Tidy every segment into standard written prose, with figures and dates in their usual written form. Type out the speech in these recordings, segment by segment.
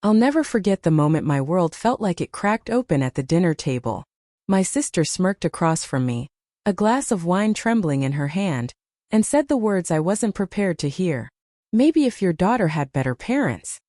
I'll never forget the moment my world felt like it cracked open at the dinner table. My sister smirked across from me, a glass of wine trembling in her hand, and said the words I wasn't prepared to hear. "Maybe if your daughter had better parents."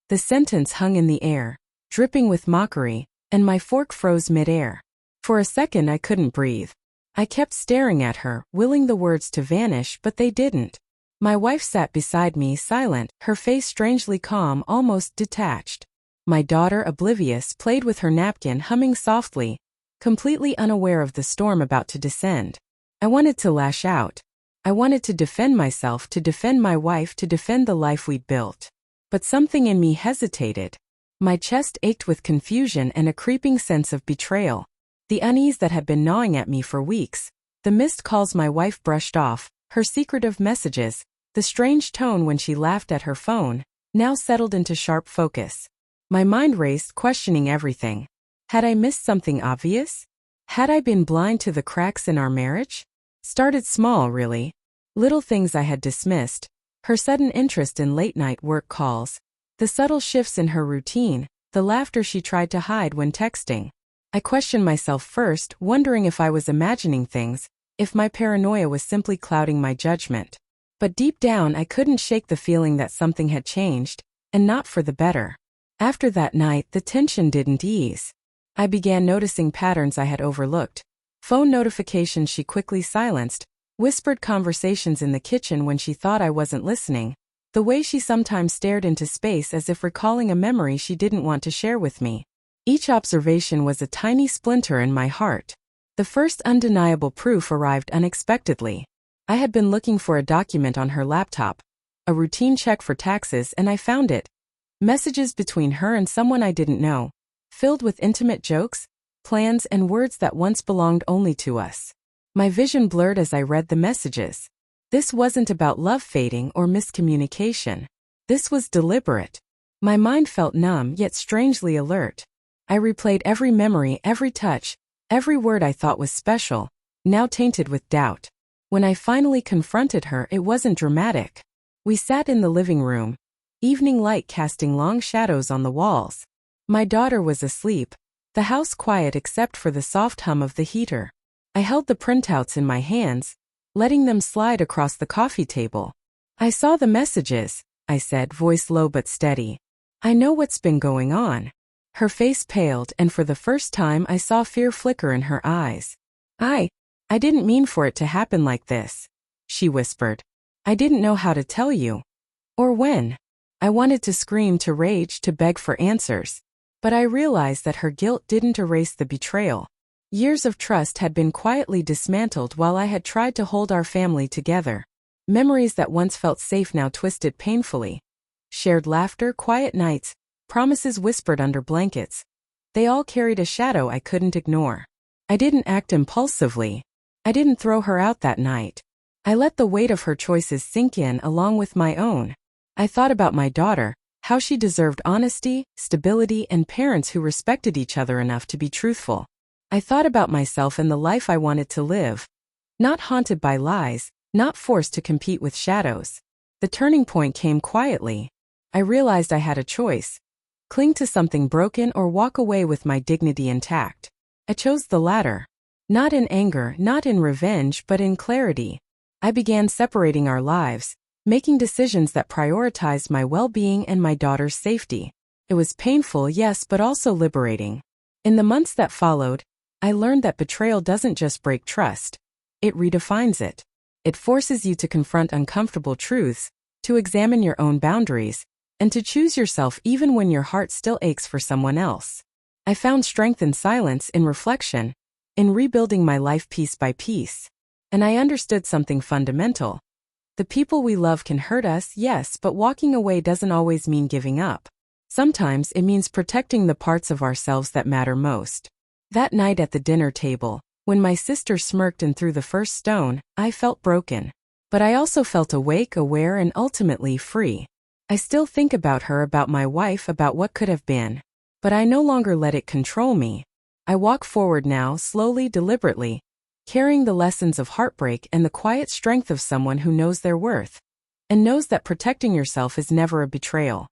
The sentence hung in the air, dripping with mockery, and my fork froze mid-air. For a second I couldn't breathe. I kept staring at her, willing the words to vanish, but they didn't. My wife sat beside me, silent, her face strangely calm, almost detached. My daughter, oblivious, played with her napkin, humming softly, completely unaware of the storm about to descend. I wanted to lash out. I wanted to defend myself, to defend my wife, to defend the life we'd built. But something in me hesitated. My chest ached with confusion and a creeping sense of betrayal. The unease that had been gnawing at me for weeks, the missed calls my wife brushed off, her secretive messages, the strange tone when she laughed at her phone, now settled into sharp focus. My mind raced, questioning everything. Had I missed something obvious? Had I been blind to the cracks in our marriage? Started small, really. Little things I had dismissed. Her sudden interest in late-night work calls. The subtle shifts in her routine, the laughter she tried to hide when texting. I questioned myself first, wondering if I was imagining things, if my paranoia was simply clouding my judgment. But deep down I couldn't shake the feeling that something had changed, and not for the better. After that night, the tension didn't ease. I began noticing patterns I had overlooked. Phone notifications she quickly silenced, whispered conversations in the kitchen when she thought I wasn't listening, the way she sometimes stared into space as if recalling a memory she didn't want to share with me. Each observation was a tiny splinter in my heart. The first undeniable proof arrived unexpectedly. I had been looking for a document on her laptop, a routine check for taxes, and I found it. Messages between her and someone I didn't know, filled with intimate jokes, plans, and words that once belonged only to us. My vision blurred as I read the messages. This wasn't about love fading or miscommunication. This was deliberate. My mind felt numb yet strangely alert. I replayed every memory, every touch, every word I thought was special, now tainted with doubt. When I finally confronted her, it wasn't dramatic. We sat in the living room, evening light casting long shadows on the walls. My daughter was asleep, the house quiet except for the soft hum of the heater. I held the printouts in my hands, letting them slide across the coffee table. "I saw the messages," I said, voice low but steady. "I know what's been going on." Her face paled, and for the first time I saw fear flicker in her eyes. I didn't mean for it to happen like this," she whispered. "I didn't know how to tell you. Or when." I wanted to scream, to rage, to beg for answers. But I realized that her guilt didn't erase the betrayal. Years of trust had been quietly dismantled while I had tried to hold our family together. Memories that once felt safe now twisted painfully. Shared laughter, quiet nights, promises whispered under blankets. They all carried a shadow I couldn't ignore. I didn't act impulsively. I didn't throw her out that night. I let the weight of her choices sink in along with my own. I thought about my daughter, how she deserved honesty, stability, and parents who respected each other enough to be truthful. I thought about myself and the life I wanted to live. Not haunted by lies, not forced to compete with shadows. The turning point came quietly. I realized I had a choice. Cling to something broken or walk away with my dignity intact. I chose the latter. Not in anger, not in revenge, but in clarity. I began separating our lives, making decisions that prioritized my well-being and my daughter's safety. It was painful, yes, but also liberating. In the months that followed, I learned that betrayal doesn't just break trust. It redefines it. It forces you to confront uncomfortable truths, to examine your own boundaries, and to choose yourself even when your heart still aches for someone else. I found strength in silence, in reflection, in rebuilding my life piece by piece. And I understood something fundamental. The people we love can hurt us, yes, but walking away doesn't always mean giving up. Sometimes it means protecting the parts of ourselves that matter most. That night at the dinner table, when my sister smirked and threw the first stone, I felt broken. But I also felt awake, aware, and ultimately free. I still think about her, about my wife, about what could have been. But I no longer let it control me. I walk forward now, slowly, deliberately, carrying the lessons of heartbreak and the quiet strength of someone who knows their worth, and knows that protecting yourself is never a betrayal.